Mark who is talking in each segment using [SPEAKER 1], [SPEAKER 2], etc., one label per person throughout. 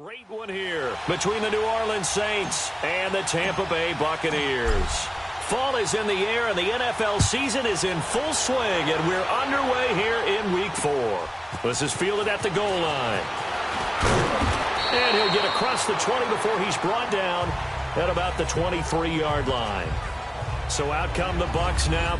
[SPEAKER 1] Great one here between the New Orleans Saints and the Tampa Bay Buccaneers. Fall is in the air, and the NFL season is in full swing, and we're underway here in Week 4. This is fielded at the goal line. And he'll get across the 20 before he's brought down at about the 23-yard line. So out come the Bucs now.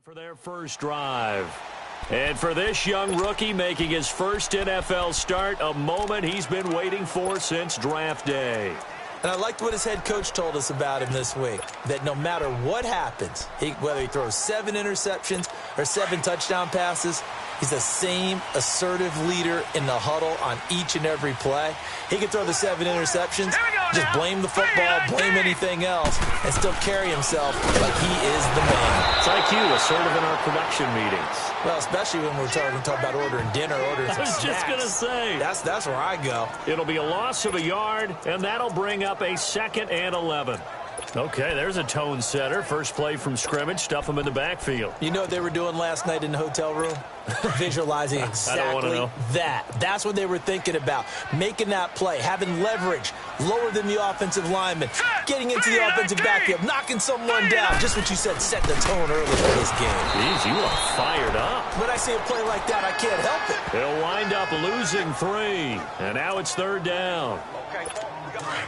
[SPEAKER 1] For their first drive. And for this young rookie making his first NFL start, a moment he's been waiting for since draft day.
[SPEAKER 2] And I liked what his head coach told us about him this week, that no matter what happens, whether he throws 7 interceptions or 7 touchdown passes, he's the same assertive leader in the huddle on each and every play. He can throw the 7 interceptions, just blame the football, blame anything else, and still carry himself like he is the man.
[SPEAKER 1] It's like you, assertive in our production meetings.
[SPEAKER 2] Well, especially when we're talking about ordering dinner, ordering some snacks.
[SPEAKER 1] I was just going to say.
[SPEAKER 2] That's where I go.
[SPEAKER 1] It'll be a loss of a yard, and that'll bring up a 2nd and 11. Okay, there's a tone setter. First play from scrimmage, stuff him in the backfield.
[SPEAKER 2] You know what they were doing last night in the hotel room? Visualizing exactly that. That's what they were thinking about. Making that play, having leverage, lower than the offensive lineman, getting into the offensive backfield, knocking someone down. Just what you said, set the tone early for this game.
[SPEAKER 1] Jeez, you are fired up.
[SPEAKER 2] When I see a play like that, I can't help it.
[SPEAKER 1] They'll wind up losing 3, and now it's 3rd down.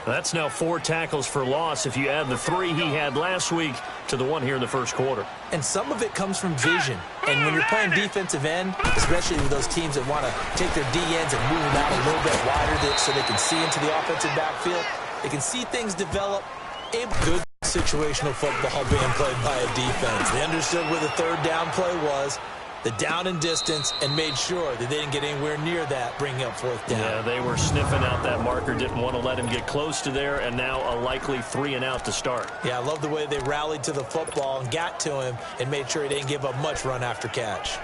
[SPEAKER 1] That's now 4 tackles for loss if you add the 3 he had last week to the 1 here in the first quarter.
[SPEAKER 2] And some of it comes from vision. And when you're playing defensive end, especially with those teams that want to take their D-ends and move them out a little bit wider so they can see into the offensive backfield, they can see things develop. A good situational football being played by a defense. They understood where the 3rd down play was, the down and distance, and made sure that they didn't get anywhere near that, bringing up 4th down.
[SPEAKER 1] Yeah, they were sniffing out that marker, didn't want to let him get close to there, and now a likely 3 and out to start.
[SPEAKER 2] Yeah, I love the way they rallied to the football and got to him and made sure he didn't give up much run after catch.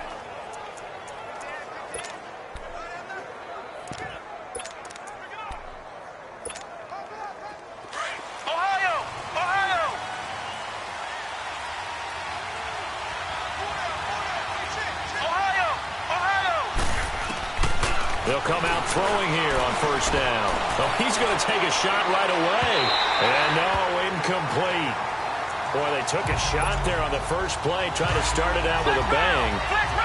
[SPEAKER 1] They'll come out throwing here on 1st down. Oh, he's going to take a shot right away. And no, incomplete. Boy, they took a shot there on the first play, trying to start it out with a bang.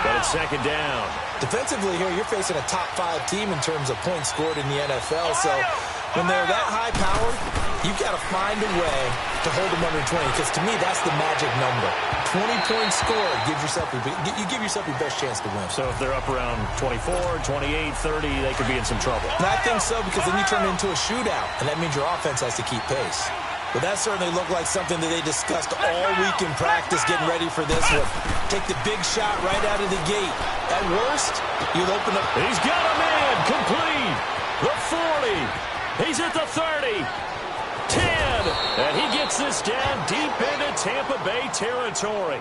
[SPEAKER 1] But it's 2nd down.
[SPEAKER 2] Defensively here, you're facing a top 5 team in terms of points scored in the NFL. So when they're that high powered, you've got to find a way to hold them under 20. Because to me, that's the magic number. 20 points scored, you give yourself your best chance to win.
[SPEAKER 1] So if they're up around 24, 28, 30, they could be in some trouble.
[SPEAKER 2] And I think so, because then you turn it into a shootout, and that means your offense has to keep pace. But that certainly looked like something that they discussed all week in practice, getting ready for this one. Take the big shot right out of the gate. At worst, you'll open up.
[SPEAKER 1] He's got a man complete. The 40. He's at the 30. 10, and he gets this down deep into Tampa Bay territory.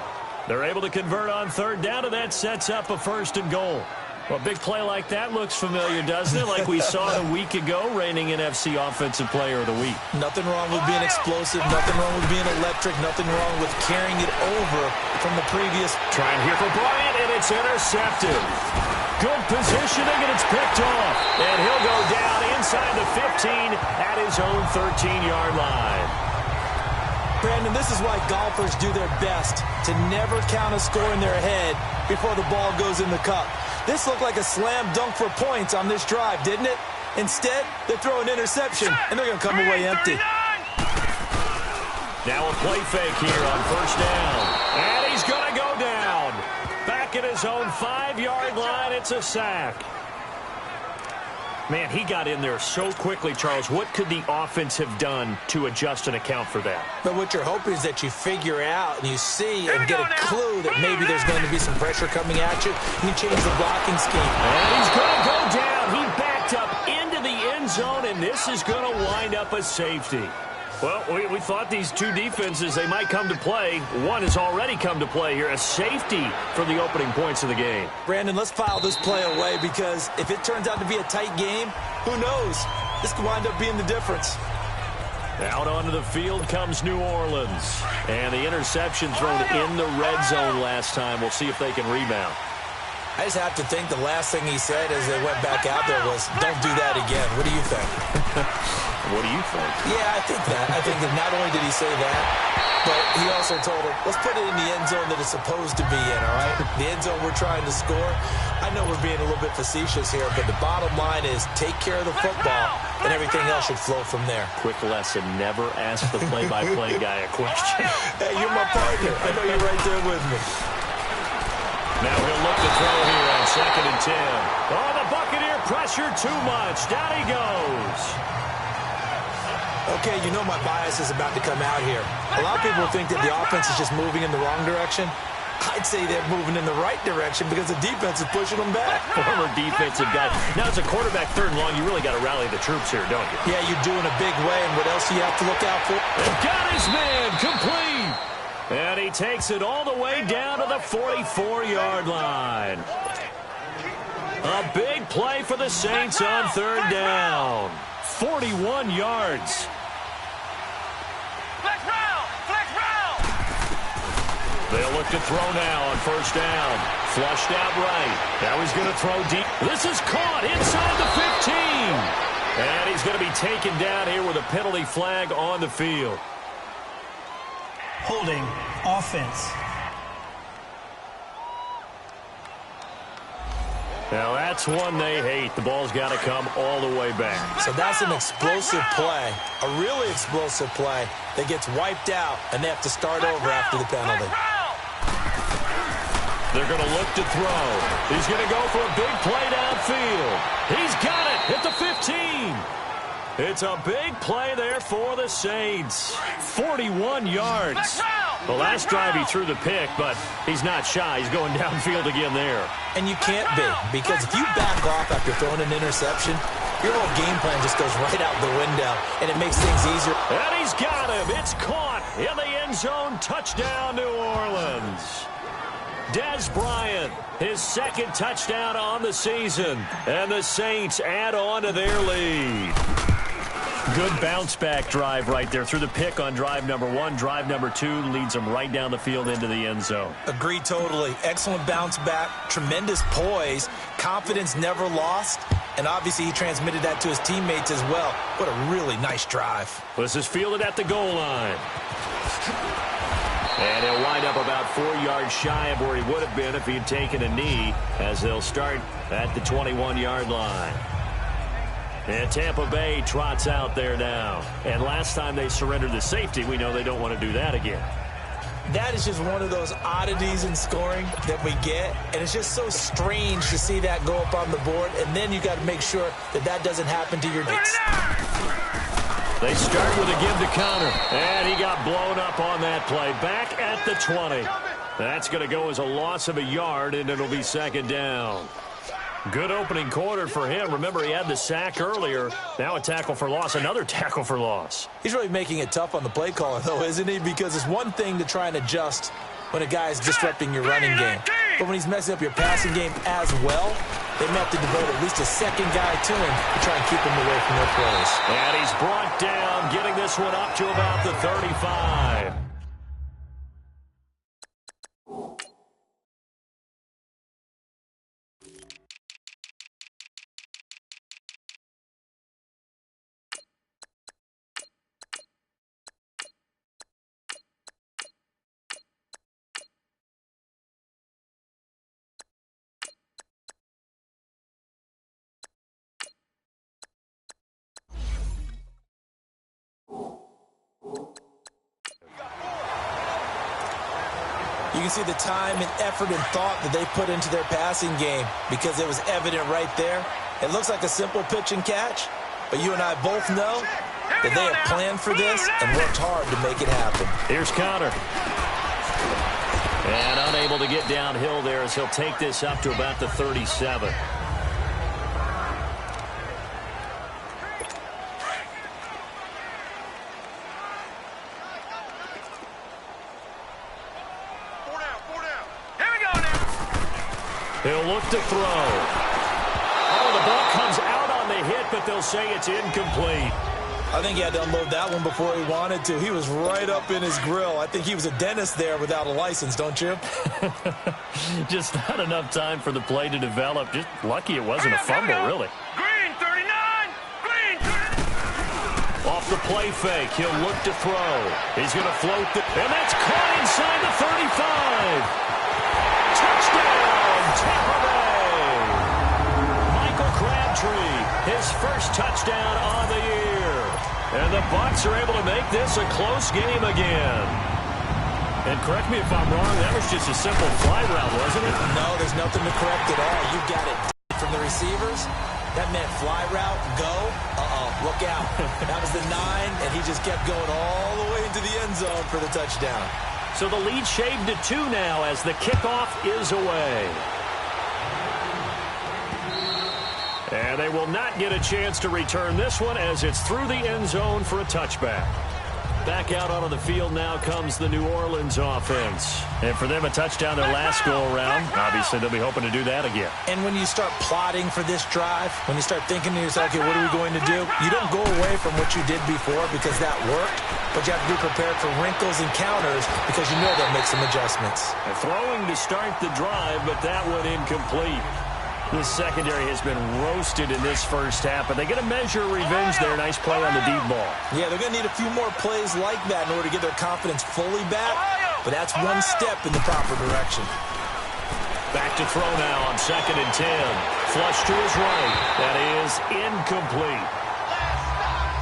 [SPEAKER 1] They're able to convert on 3rd down, and that sets up a 1st and goal. Well, a big play like that looks familiar, doesn't it? Like we saw a week ago, reigning NFC Offensive Player of the Week.
[SPEAKER 2] Nothing wrong with being explosive, nothing wrong with being electric, nothing wrong with carrying it over from the previous.
[SPEAKER 1] Trying here for Bryant, and it's intercepted. Good positioning, and it's picked off. And he'll go down inside the 15 at his own 13-yard line.
[SPEAKER 2] Brandon, this is why golfers do their best to never count a score in their head before the ball goes in the cup. This looked like a slam dunk for points on this drive, didn't it? Instead, they throw an interception, and they're going to come away empty.
[SPEAKER 1] Now a play fake here on 1st down. And he's going to go down. Back at his own 5-yard line, it's a sack. Man, he got in there so quickly, Charles. What could the offense have done to adjust and account for that?
[SPEAKER 2] But what you're hoping is that you figure out and you see and get a clue that maybe there's going to be some pressure coming at you. You change the blocking scheme.
[SPEAKER 1] And he's going to go down. He backed up into the end zone, and this is going to wind up a safety. Well, we thought these two defenses, they might come to play. One has already come to play here, a safety for the opening points of the game.
[SPEAKER 2] Brandon, let's file this play away because if it turns out to be a tight game, who knows? This could wind up being the difference.
[SPEAKER 1] Out onto the field comes New Orleans. And the interception thrown in the red zone last time. We'll see if they can rebound.
[SPEAKER 2] I just have to think the last thing he said as they went back out there was, don't do that again. What do you think?
[SPEAKER 1] What do you think?
[SPEAKER 2] Yeah, I think that. I think that not only did he say that, but he also told him, let's put it in the end zone that it's supposed to be in, all right? The end zone we're trying to score. I know we're being a little bit facetious here, but the bottom line is take care of the football, and everything else should flow from there.
[SPEAKER 1] Quick lesson, never ask the play-by-play guy a question.
[SPEAKER 2] Hey, you're my partner. I know you're right there with me.
[SPEAKER 1] Now he'll look to throw here on 2nd and 10. Oh, the Buccaneer pressure too much. Down he goes.
[SPEAKER 2] Okay, you know my bias is about to come out here. A lot of people think that the offense is just moving in the wrong direction. I'd say they're moving in the right direction because the defense is pushing them back.
[SPEAKER 1] Former defensive guy. Now, as a quarterback 3rd and long, you really got to rally the troops here, don't you?
[SPEAKER 2] Yeah, you do in a big way, and what else do you have to look out for?
[SPEAKER 1] And got his man complete. And he takes it all the way down to the 44-yard line. A big play for the Saints on 3rd down. 41 yards. They'll look to throw now on 1st down. Flushed out right. Now he's going to throw deep. This is caught inside the 15. And he's going to be taken down here with a penalty flag on the field.
[SPEAKER 3] Holding offense.
[SPEAKER 1] Now that's one they hate. The ball's got to come all the way back.
[SPEAKER 2] So that's an explosive play, a really explosive play that gets wiped out, and they have to start over after the penalty.
[SPEAKER 1] They're going to look to throw. He's going to go for a big play downfield. He's got it at the 15. It's a big play there for the Saints. 41 yards. The last drive he threw the pick, but he's not shy. He's going downfield again there.
[SPEAKER 2] And you can't be, because if you back off after throwing an interception, your whole game plan just goes right out the window, and it makes things easier.
[SPEAKER 1] And he's got him. It's caught in the end zone. Touchdown, New Orleans. Dez Bryant, his 2nd touchdown on the season. And the Saints add on to their lead. Good bounce-back drive right there. Through the pick on drive number 1. Drive number 2 leads them right down the field into the end zone.
[SPEAKER 2] Agree totally. Excellent bounce back. Tremendous poise. Confidence never lost. And obviously he transmitted that to his teammates as well. What a really nice drive.
[SPEAKER 1] This is fielded at the goal line. And he'll wind up about 4 yards shy of where he would have been if he had taken a knee, as they'll start at the 21-yard line. And Tampa Bay trots out there now. And last time they surrendered the safety, we know they don't want to do that again.
[SPEAKER 2] That is just one of those oddities in scoring that we get. And it's just so strange to see that go up on the board. And then you got to make sure that that doesn't happen to your next.
[SPEAKER 1] They start with a give to counter. And he got blown up on that play. Back at the 20. That's going to go as a loss of a yard, and it'll be 2nd down. Good opening quarter for him. Remember, he had the sack earlier. Now a tackle for loss, another tackle for loss.
[SPEAKER 2] He's really making it tough on the play caller, though, isn't he? Because it's one thing to try and adjust when a guy is disrupting your running game. But when he's messing up your passing game as well, they may have to devote at least a 2nd guy to him to try and keep him away from their plays.
[SPEAKER 1] And he's brought down, getting this one up to about the 35.
[SPEAKER 2] You can see the time and effort and thought that they put into their passing game because it was evident right there. It looks like a simple pitch and catch, but you and I both know that they have planned for this and worked hard to make it happen.
[SPEAKER 1] Here's Connor. And unable to get downhill there as he'll take this up to about the 37. He'll look to throw. Oh, the ball comes out on the hit, but they'll say it's incomplete.
[SPEAKER 2] I think he had to unload that one before he wanted to. He was right up in his grill. I think he was a dentist there without a license, don't you?
[SPEAKER 1] Just not enough time for the play to develop. Just lucky it wasn't a fumble, really.
[SPEAKER 3] Green 39! Green 39!
[SPEAKER 1] Off the play fake, he'll look to throw. He's going to float the... And that's caught inside the 35! Touchdown, Tampa Bay! Michael Crabtree, his first touchdown on the year. And the Bucs are able to make this a close game again. And correct me if I'm wrong, that was just a simple fly route, wasn't it?
[SPEAKER 2] No, there's nothing to correct at all. You got it from the receivers. That meant fly route, go. Look out. That was the 9, and he just kept going all the way into the end zone for the touchdown.
[SPEAKER 1] So the lead shaved to 2 now as the kickoff is away. And they will not get a chance to return this one as it's through the end zone for a touchback. Back out onto the field now comes the New Orleans offense. And for them, a touchdown their last go-around. Obviously, they'll be hoping to do that again.
[SPEAKER 2] And when you start plotting for this drive, when you start thinking to yourself, okay, what are we going to do? You don't go away from what you did before because that worked, but you have to be prepared for wrinkles and counters because you know they'll make some adjustments.
[SPEAKER 1] Throwing to start the drive, but that one incomplete. This secondary has been roasted in this first half, but they get a measure of revenge there. Nice play on the deep ball.
[SPEAKER 2] Yeah, they're going to need a few more plays like that in order to get their confidence fully back, but that's one step in the proper direction.
[SPEAKER 1] Back to throw now on 2nd and 10. Flush to his right. That is incomplete.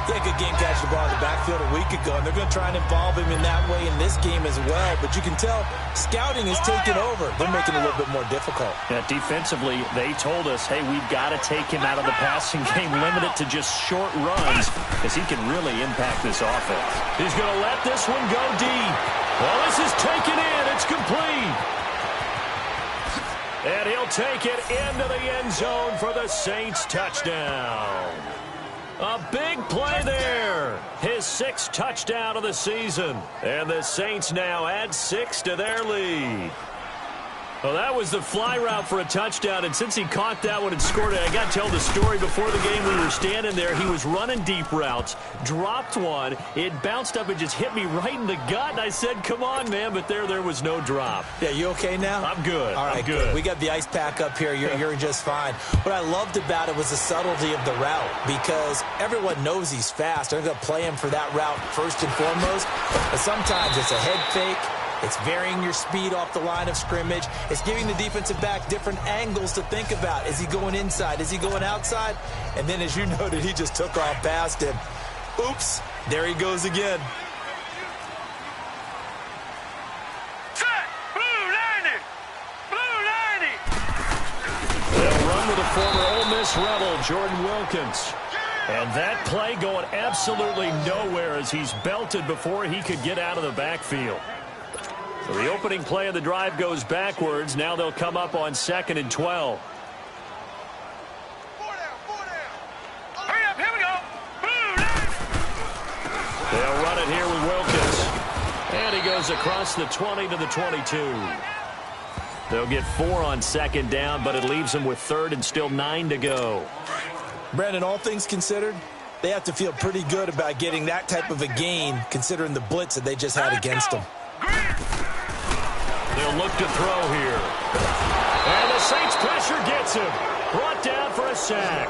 [SPEAKER 2] He had a good game catching the ball in the backfield a week ago, and they're going to try and involve him in that way in this game as well. But you can tell scouting is taking over. They're making it a little bit more difficult.
[SPEAKER 1] Yeah, defensively, they told us, hey, we've got to take him out of the passing game, limit it to just short runs, because he can really impact this offense. He's going to let this one go deep. Well, this is taken in. It's complete. And he'll take it into the end zone for the Saints touchdown. A big play there. His 6th touchdown of the season. And the Saints now add 6 to their lead. Well, that was the fly route for a touchdown, and since he caught that one and scored it, I got to tell the story. Before the game, we were standing there. He was running deep routes, dropped one. It bounced up and just hit me right in the gut, and I said, come on, man, but there was no drop.
[SPEAKER 2] Yeah, you okay now?
[SPEAKER 1] I'm good.
[SPEAKER 2] All right,
[SPEAKER 1] I'm good.
[SPEAKER 2] We got the ice pack up here. You're just fine. What I loved about it was the subtlety of the route because everyone knows he's fast. They're going to play him for that route first and foremost, but sometimes it's a head fake. It's varying your speed off the line of scrimmage. It's giving the defensive back different angles to think about. Is he going inside? Is he going outside? And then, as you noted, he just took off past him. Oops, there he goes again.
[SPEAKER 3] Set! Blue 90! Blue 90!
[SPEAKER 1] They'll run with a former Ole Miss Rebel, Jordan Wilkins. And that play going absolutely nowhere as he's belted before he could get out of the backfield. So the opening play of the drive goes backwards. Now they'll come up on 2nd and 12.
[SPEAKER 3] Hurry up, here we go! Blue 90!
[SPEAKER 1] They'll run it here with Wilkins. And he goes across the 20 to the 22. They'll get 4 on 2nd down, but it leaves them with 3rd and still 9 to go.
[SPEAKER 2] Brandon, all things considered, they have to feel pretty good about getting that type of a gain considering the blitz that they just had against them.
[SPEAKER 1] They'll look to throw here. And the Saints pressure gets him. Brought down for a sack.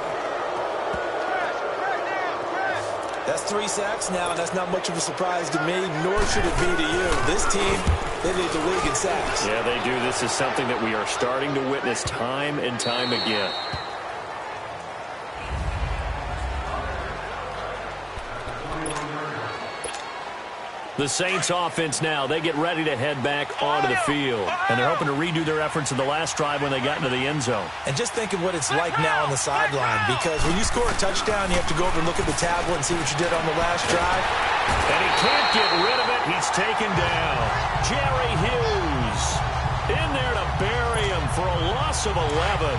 [SPEAKER 2] That's 3 sacks now, and that's not much of a surprise to me, nor should it be to you. This team, they lead the league in sacks.
[SPEAKER 1] Yeah, they do. This is something that we are starting to witness time and time again. The Saints offense now, they get ready to head back onto the field. And they're hoping to redo their efforts in the last drive when they got into the end zone.
[SPEAKER 2] And just think of what it's like now on the sideline, because when you score a touchdown, you have to go over and look at the tablet and see what you did on the last drive.
[SPEAKER 1] And he can't get rid of it. He's taken down. Jerry Hughes in there to bury him for a loss of 11.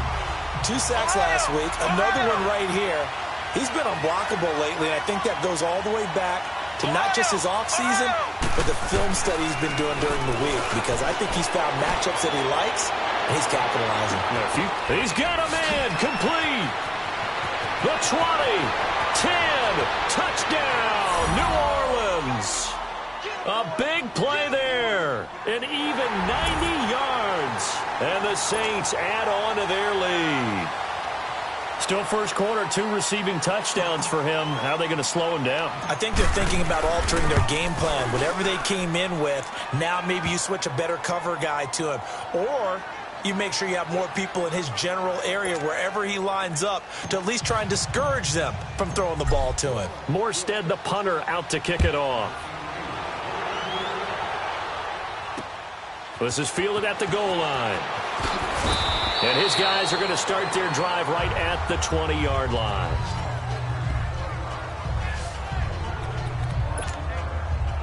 [SPEAKER 2] 2 sacks last week, another one right here. He's been unblockable lately, and I think that goes all the way back to not just his offseason, but the film study he's been doing during the week, because I think he's found matchups that he likes, and he's capitalizing.
[SPEAKER 1] He's got a man, complete. The 20, 10, touchdown, New Orleans. A big play there, an even 90 yards, and the Saints add on to their lead. Still first quarter, 2 receiving touchdowns for him. How are they going to slow him down?
[SPEAKER 2] I think they're thinking about altering their game plan. Whatever they came in with, now maybe you switch a better cover guy to him. Or you make sure you have more people in his general area wherever he lines up to at least try and discourage them from throwing the ball to him.
[SPEAKER 1] Morstead, the punter, out to kick it off. This is fielded at the goal line. And his guys are going to start their drive right at the 20-yard line.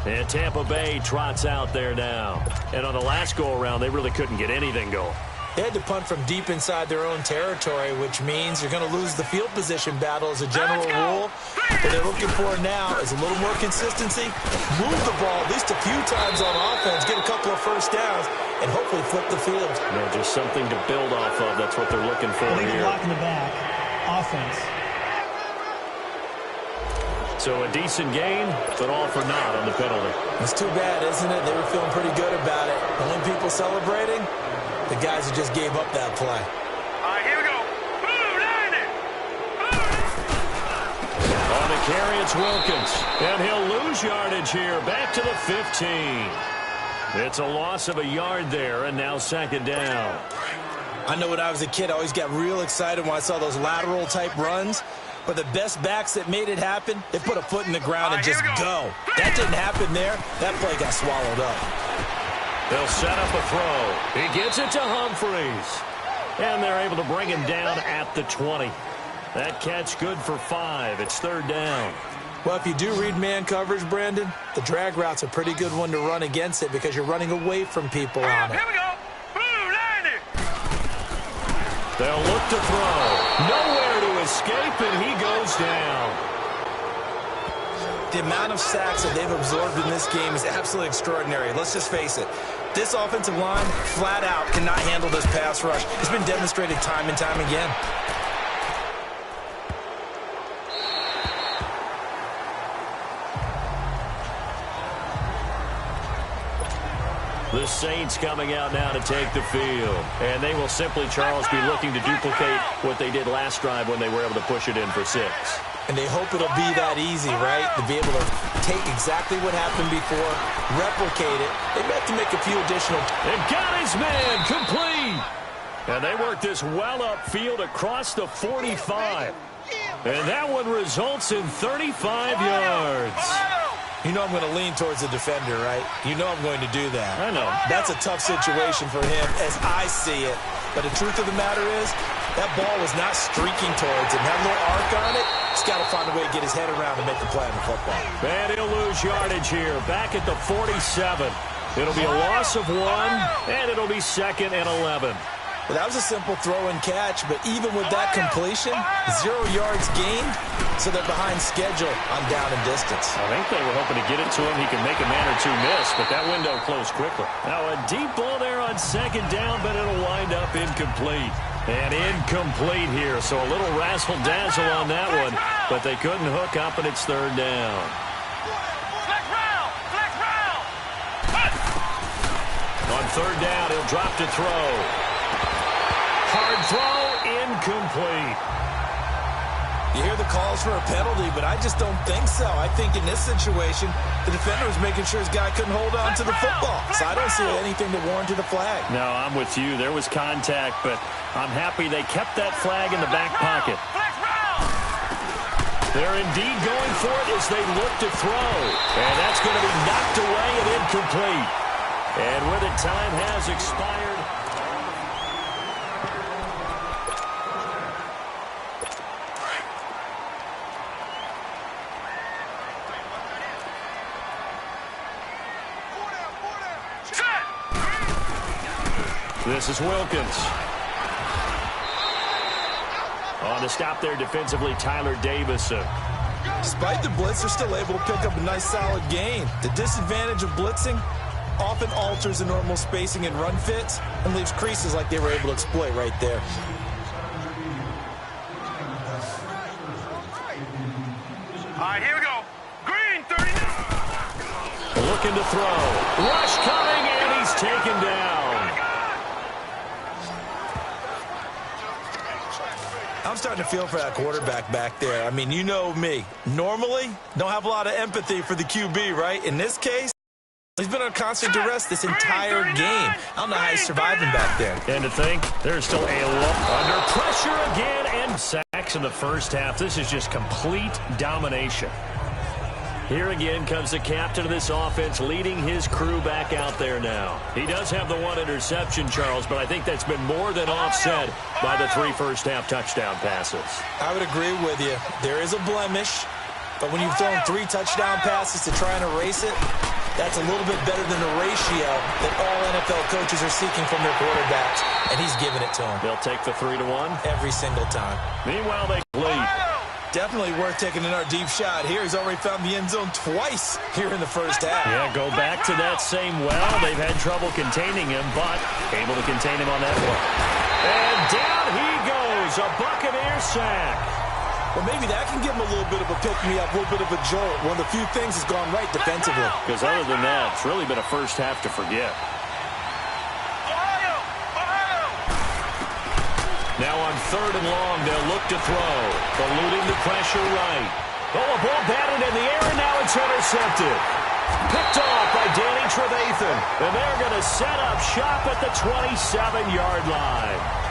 [SPEAKER 1] And Tampa Bay trots out there now. And on the last go-around, they really couldn't get anything going.
[SPEAKER 2] They had to punt from deep inside their own territory, which means you're going to lose the field position battle as a general rule. What they're looking for now is a little more consistency, move the ball at least a few times on offense, get a couple of first downs, and hopefully flip the field.
[SPEAKER 1] Just something to build off of. That's what they're looking for here.
[SPEAKER 4] Block in the back. Offense.
[SPEAKER 1] So a decent gain, but all for naught on the penalty.
[SPEAKER 2] It's too bad, isn't it? They were feeling pretty good about it. And when people celebrating, the guys who just gave up that play.
[SPEAKER 3] All right, here we go. Blue 90.
[SPEAKER 1] On the carry, it's Wilkins. And he'll lose yardage here. Back to the 15. It's a loss of a yard there, and now second down.
[SPEAKER 2] I know when I was a kid, I always got real excited when I saw those lateral-type runs. But the best backs that made it happen, they put a foot in the ground and just go. That didn't happen there. That play got swallowed up.
[SPEAKER 1] They'll set up a throw. He gets it to Humphreys. And they're able to bring him down at the 20. That catch good for 5. It's third down.
[SPEAKER 2] Well, if you do read man coverage, Brandon, the drag route's a pretty good one to run against it because you're running away from people on it.
[SPEAKER 3] Here we go. Blue 90.
[SPEAKER 1] They'll look to throw. Nowhere to escape, and he goes down.
[SPEAKER 2] The amount of sacks that they've absorbed in this game is absolutely extraordinary. Let's just face it. This offensive line, flat out, cannot handle this pass rush. It's been demonstrated time and time again.
[SPEAKER 1] The Saints coming out now to take the field. And they will simply, Charles, be looking to duplicate what they did last drive when they were able to push it in for 6.
[SPEAKER 2] And they hope it'll be that easy, right? To be able to take exactly what happened before, replicate it. They have to make a few additional.
[SPEAKER 1] And got his man complete. And they work this well upfield across the 45. And that one results in 35 yards.
[SPEAKER 2] You know I'm going to lean towards the defender, right? You know I'm going to do that.
[SPEAKER 1] I know.
[SPEAKER 2] That's a tough situation for him as I see it. But the truth of the matter is, that ball was not streaking towards him. That little arc on it, he's got to find a way to get his head around to make the play on the football.
[SPEAKER 1] And he'll lose yardage here. Back at the 47. It'll be a loss of 1, and it'll be 2nd and 11.
[SPEAKER 2] Well, that was a simple throw and catch, but even with that completion, 0 yards gained, so they're behind schedule on down and distance.
[SPEAKER 1] I think they were hoping to get it to him. He can make a man or two miss, but that window closed quickly. Now a deep ball there on second down, but it'll wind up incomplete. And incomplete here, so a little razzle-dazzle on that one, but they couldn't hook up, and it's third down.
[SPEAKER 3] Flex round. Flex round.
[SPEAKER 1] On third down, he'll drop to throw. Hard throw, incomplete.
[SPEAKER 2] You hear the calls for a penalty, but I just don't think so. I think in this situation, the defender was making sure his guy couldn't hold on to the football. So I don't see anything to warrant a flag.
[SPEAKER 1] No, I'm with you. There was contact, but I'm happy they kept that flag in the back pocket. They're indeed going for it as they look to throw. And that's going to be knocked away and incomplete. And with it, time has expired. This is Wilkins. On the stop there defensively, Tyler Davison.
[SPEAKER 2] Despite the blitz, they're still able to pick up a nice solid gain. The disadvantage of blitzing often alters the normal spacing and run fits and leaves creases like they were able to exploit right there.
[SPEAKER 3] All right, here we go. Green, 39.
[SPEAKER 1] Looking to throw. Rush coming, and he's taken down.
[SPEAKER 2] I'm starting to feel for that quarterback back there. I mean, you know me. Normally, don't have a lot of empathy for the QB, right? In this case, he's been on constant duress this entire game. I don't know how he's surviving back there.
[SPEAKER 1] And to think, there's still a look under pressure again, and sacks in the first half. This is just complete domination. Here again comes the captain of this offense, leading his crew back out there now. He does have the one interception, Charles, but I think that's been more than offset by the 3 first-half touchdown passes.
[SPEAKER 2] I would agree with you. There is a blemish, but when you've thrown 3 touchdown passes to try and erase it, that's a little bit better than the ratio that all NFL coaches are seeking from their quarterbacks, and he's giving it to them.
[SPEAKER 1] They'll take the 3-1
[SPEAKER 2] every single time.
[SPEAKER 1] Meanwhile, they lead.
[SPEAKER 2] Definitely worth taking another deep shot here. He's already found the end zone twice here in the first half.
[SPEAKER 1] Yeah, go back to that same well. They've had trouble containing him, but able to contain him on that one. And down he goes, a Buccaneer sack.
[SPEAKER 2] Well, maybe that can give him a little bit of a pick-me-up, a little bit of a jolt. One of the few things has gone right defensively.
[SPEAKER 1] Because other than that, it's really been a first half to forget. Now on 3rd and long, they'll look to throw. Eluding the pressure right. Oh, a ball batted in the air, and now it's intercepted. Picked off by Danny Trevathan. And they're going to set up shop at the 27-yard line.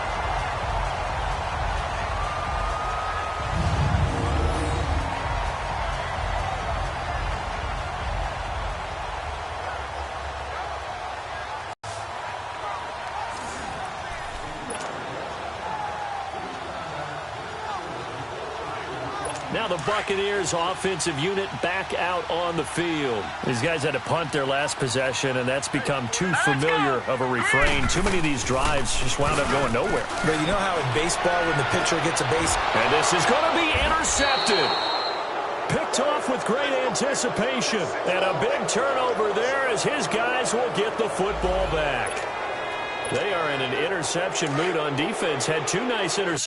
[SPEAKER 1] Now the Buccaneers offensive unit back out on the field. These guys had to punt their last possession, and that's become too familiar of a refrain. Too many of these drives just wound up going nowhere.
[SPEAKER 2] But you know how in baseball when the pitcher gets a base...
[SPEAKER 1] And this is going to be intercepted. Picked off with great anticipation. And a big turnover there as his guys will get the football back. They are in an interception mood on defense. Had 2 nice interceptions.